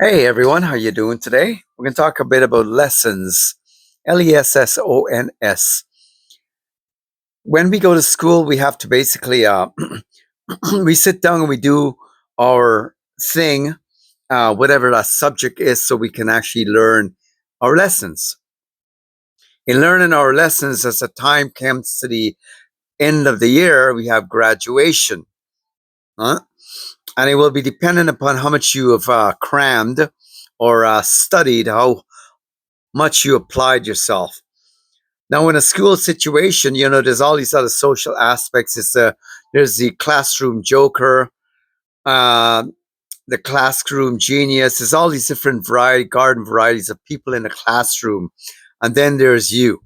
Hey everyone, how you doing today? We're going to talk a bit about lessons. Lessons. When we go to school, we have to basically we sit down and we do our thing, whatever that subject is, so we can actually learn our lessons. In learning our lessons, as the time comes to the end of the year, we have graduation, huh? And it will be dependent upon how much you have crammed or studied, how much you applied yourself. Now, in a school situation, there's all these other social aspects. There's the classroom joker, uh, the classroom genius. There's all these different garden varieties of people in a classroom, and then there's you.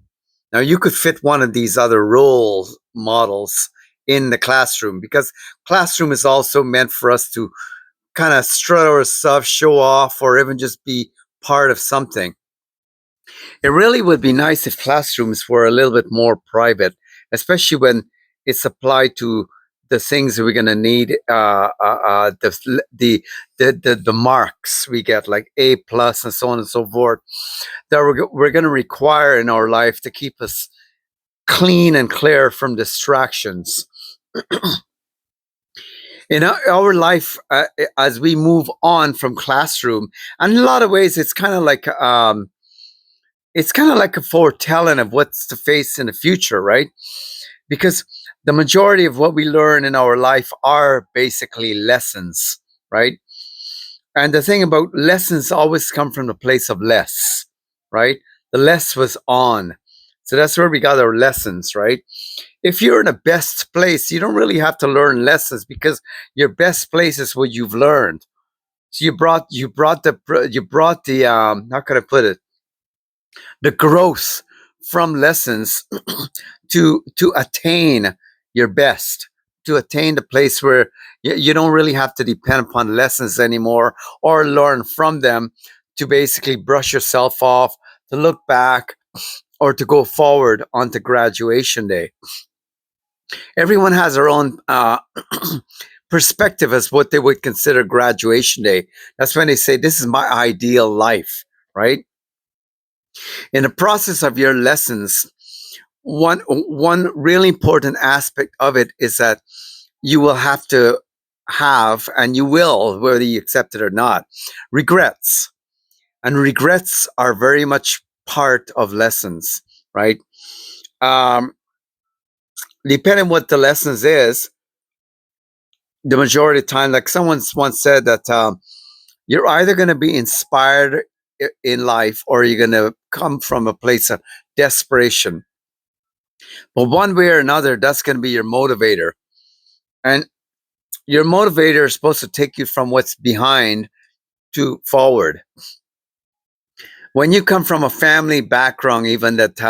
Now, you could fit one of these other role models in the classroom because classroom is also meant for us to kind of strut our stuff, show off, or even just be part of something. It really would be nice if classrooms were a little bit more private, especially when it's applied to the things that we're going to need. The marks we get, like A+ and so on and so forth, that we're going to require in our life to keep us clean and clear from distractions. In our life, as we move on from classroom, and in a lot of ways, it's kind of like a foretelling of what's to face in the future, right? Because the majority of what we learn in our life are basically lessons, right? And the thing about lessons always come from the place of less, right? The less was on. So that's where we got our lessons, right? If you're in a best place, you don't really have to learn lessons because your best place is what you've learned. So you brought the how can I put it, the growth from lessons to attain your best, to attain the place where you don't really have to depend upon lessons anymore or learn from them to basically brush yourself off, to look back, or to go forward onto graduation day. Everyone has their own perspective as what they would consider graduation day. That's when they say, "This is my ideal life," right? In the process of your lessons, one really important aspect of it is that you will have to have, and you will, whether you accept it or not, regrets. And regrets are very much part of lessons, right? Um, Depending what the lessons is, the majority of the time, like someone once said that you're either going to be inspired in life or you're going to come from a place of desperation. But one way or another, that's going to be your motivator. And your motivator is supposed to take you from what's behind to forward. When you come from a family background, even that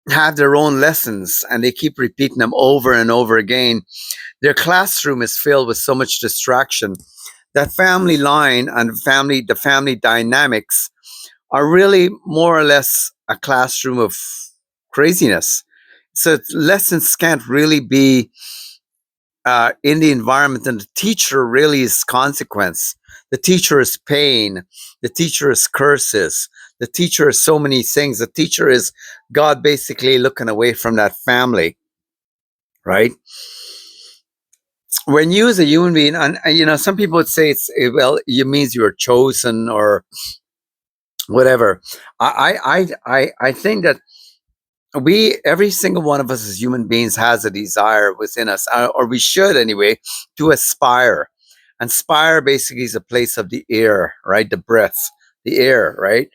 have their own lessons and they keep repeating them over and over again, their classroom is filled with so much distraction. That family line and the family dynamics are really more or less a classroom of craziness. So lessons can't really be in the environment, and the teacher really is consequence. The teacher is pain. The teacher is curses. The teacher is so many things. The teacher is God basically looking away from that family, right? When you as a human being, and some people would say well, it means you were chosen or whatever. I think that every single one of us as human beings has a desire within us, or we should anyway, to aspire. Inspire basically is a place of the air, right? The breath, the air, right?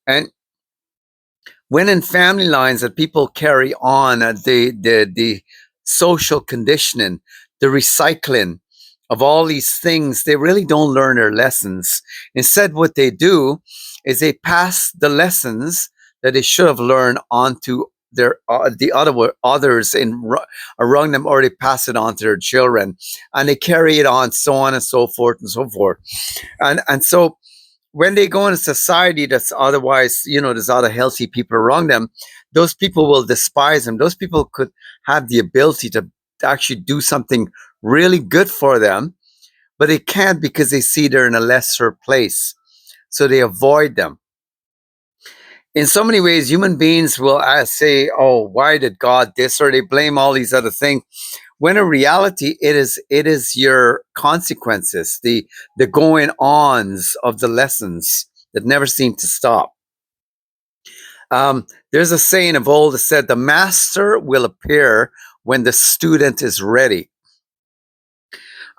And when in family lines that people carry on, the social conditioning, the recycling of all these things, they really don't learn their lessons. Instead, what they do is they pass the lessons that they should have learned onto others around them, or they pass it on to their children, and they carry it on, so on and so forth and so forth. And so when they go in a society that's otherwise, there's other healthy people around them, those people will despise them. Those people could have the ability to actually do something really good for them, but they can't because they see they're in a lesser place. So they avoid them. In so many ways, human beings will say, "Oh, why did God this?" or they blame all these other things. When in reality, it is your consequences, the going ons of the lessons that never seem to stop. There's a saying of old that said, "The master will appear when the student is ready."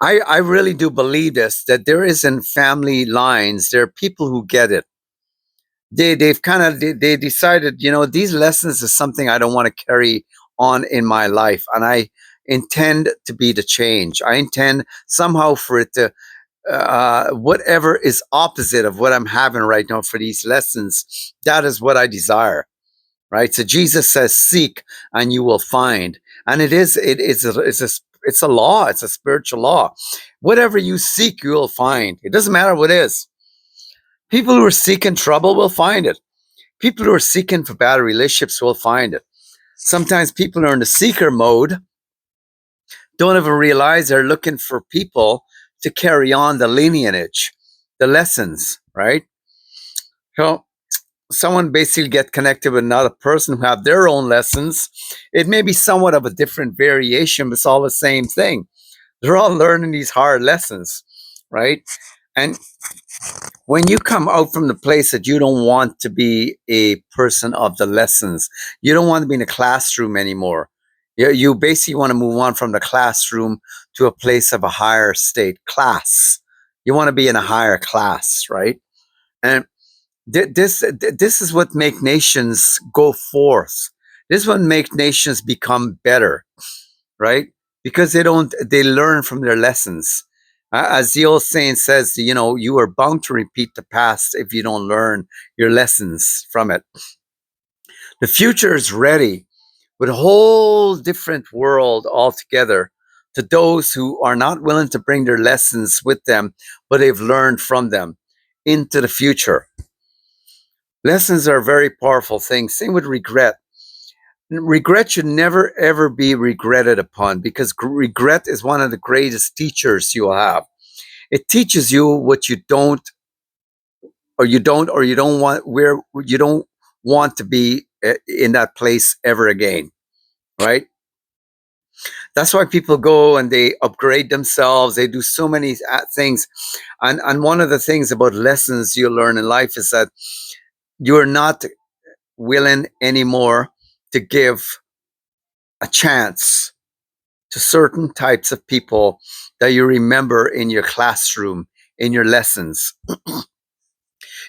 I really do believe this, that there is in family lines, there are people who get it. They've kind of they decided, these lessons is something I don't want to carry on in my life, and I intend to be the change. I intend somehow for it to whatever is opposite of what I'm having right now for these lessons, that is what I desire. Right. So Jesus says, "Seek and you will find," and it's a law. It's a spiritual law. Whatever you seek, you will find. It doesn't matter what it is. People who are seeking trouble will find it. People who are seeking for bad relationships will find it. Sometimes people who are in the seeker mode don't even realize they're looking for people to carry on the lineage, the lessons, right? So someone basically get connected with another person who have their own lessons. It may be somewhat of a different variation, but it's all the same thing. They're all learning these hard lessons, right? And when you come out from the place that you don't want to be a person of the lessons, you don't want to be in a classroom anymore. You basically want to move on from the classroom to a place of a higher state class. You want to be in a higher class, right? And this is what make nations go forth. This is what make nations become better, right? Because they learn from their lessons. As the old saying says, you are bound to repeat the past if you don't learn your lessons from it. The future is ready with a whole different world altogether to those who are not willing to bring their lessons with them, but they've learned from them into the future. Lessons are a very powerful thing. Same with regret. Regret should never ever be regretted upon, because regret is one of the greatest teachers you will have. It teaches you what you don't, or you don't want, where you don't want to be in that place ever again, right? That's why people go and they upgrade themselves. They do so many things. And one of the things about lessons you learn in life is that you're not willing anymore to give a chance to certain types of people that you remember in your classroom, in your lessons.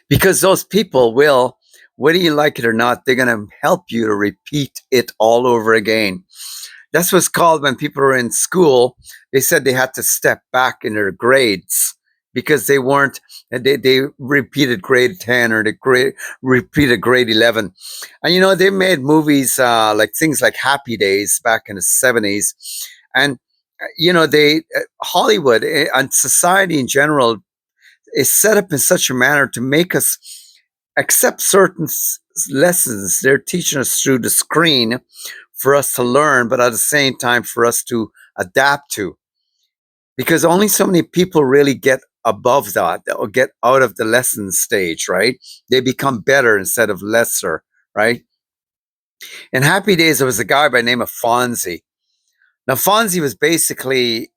Because those people will, whether you like it or not, they're going to help you to repeat it all over again. That's what's called, when people are in school, they said they had to step back in their grades because they weren't, they repeated grade 10 or repeated grade 11. And they made movies like things like Happy Days back in the 70s. And they Hollywood and society in general is set up in such a manner to make us accept certain lessons they're teaching us through the screen for us to learn, but at the same time for us to adapt to. Because only so many people really get above that or get out of the lesson stage, right? They become better instead of lesser, right? In Happy Days, there was a guy by the name of Fonzie. Now, Fonzie was basically,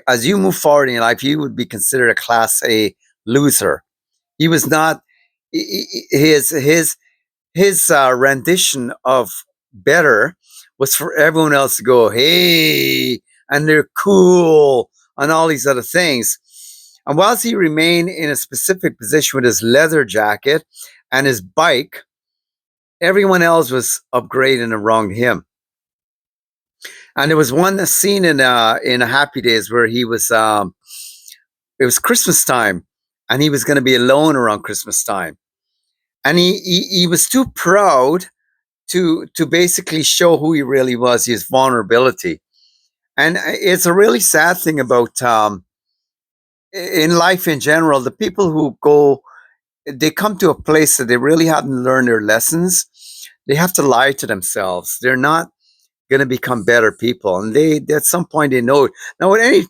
as you move forward in your life, he would be considered a Class A loser. He was not. His rendition of better was for everyone else to go, "Hey," and they're cool, and all these other things. And whilst he remained in a specific position with his leather jacket and his bike, everyone else was upgrading around him. And there was one scene in a Happy Days where he was it was Christmas time, and he was going to be alone around Christmas time, and he was too proud to basically show who he really was, his vulnerability. And it's a really sad thing about in life in general, the people who go, they come to a place that they really haven't learned their lessons. They have to lie to themselves. They're not going to become better people, and they at some point they know it. Now, with any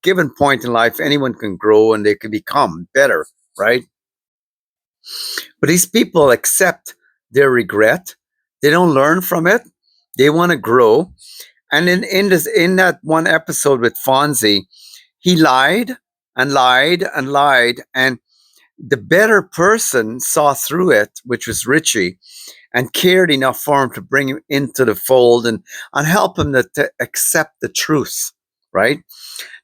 given point in life, anyone can grow and they can become better, right? But these people accept their regret. They don't learn from it. They want to grow. And in that one episode with Fonzie, he lied and lied and lied, and the better person saw through it, which was Richie, and cared enough for him to bring him into the fold and help him to accept the truth, right?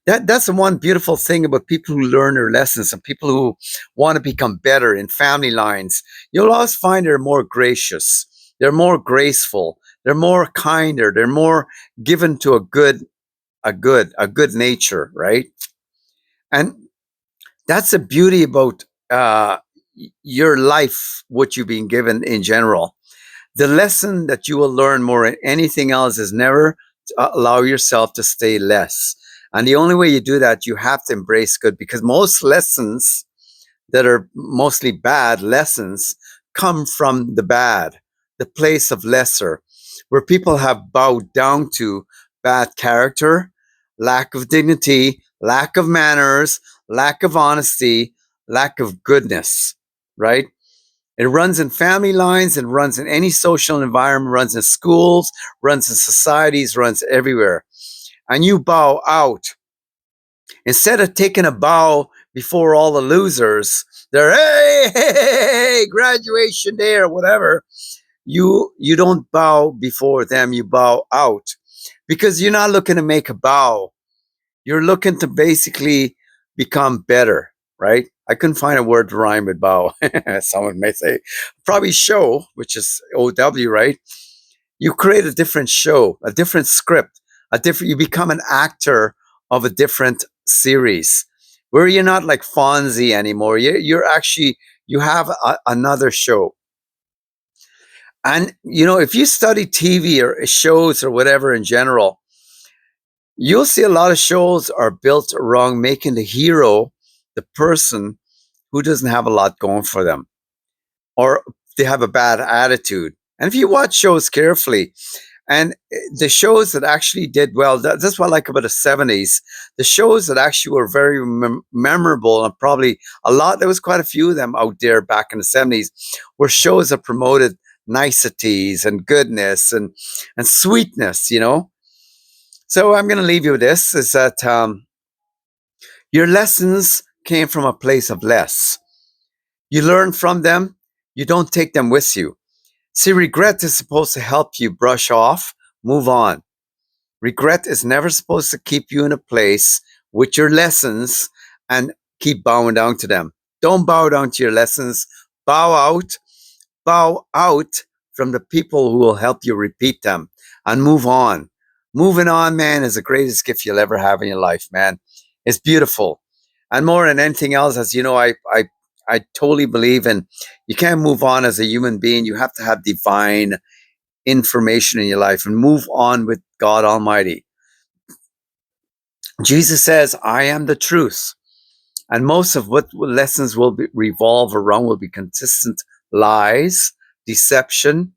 That's the one beautiful thing about people who learn their lessons and people who want to become better in family lines. You'll always find they're more gracious, they're more graceful, they're more kinder, they're more given to a good nature, right? And that's the beauty about your life, what you've been given in general. The lesson that you will learn more than anything else is never to allow yourself to stay less. And the only way you do that, you have to embrace good, because most lessons that are mostly bad lessons come from the bad, the place of lesser, where people have bowed down to bad character, lack of dignity, lack of manners, lack of honesty, lack of goodness, right? It runs in family lines, it runs in any social environment, runs in schools, runs in societies, runs everywhere. And you bow out. Instead of taking a bow before all the losers, they're, hey, hey, hey, hey, graduation day or whatever. You don't bow before them, you bow out. Because you're not looking to make a bow. You're looking to basically become better, right? I couldn't find a word to rhyme with bow. Someone may say, probably show, which is OW, right? You create a different show, a different script, you become an actor of a different series where you're not like Fonzie anymore. You're actually, you have another show. And, if you study TV or shows or whatever in general, you'll see a lot of shows are built around making the hero the person who doesn't have a lot going for them, or they have a bad attitude. And if you watch shows carefully, and the shows that actually did well, that's what I like about the 70s. The shows that actually were very memorable, and probably there was quite a few of them out there back in the 70s, were shows that promoted niceties and goodness and sweetness. So I'm going to leave you with this, is that your lessons came from a place of less. You learn from them. You don't take them with you. See, regret is supposed to help you brush off, move on. Regret is never supposed to keep you in a place with your lessons and keep bowing down to them. Don't bow down to your lessons. Bow out from the people who will help you repeat them and move on. Moving on, man, is the greatest gift you'll ever have in your life, man. It's beautiful. And more than anything else, as you know, I totally believe in, you can't move on as a human being. You have to have divine information in your life and move on with God Almighty. Jesus says, I am the truth. And most of what lessons will revolve around will be consistent lies, deception,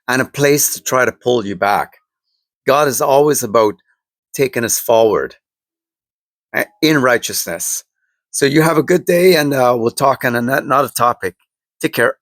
and a place to try to pull you back. God is always about taking us forward in righteousness. So you have a good day, and we'll talk on another topic. Take care.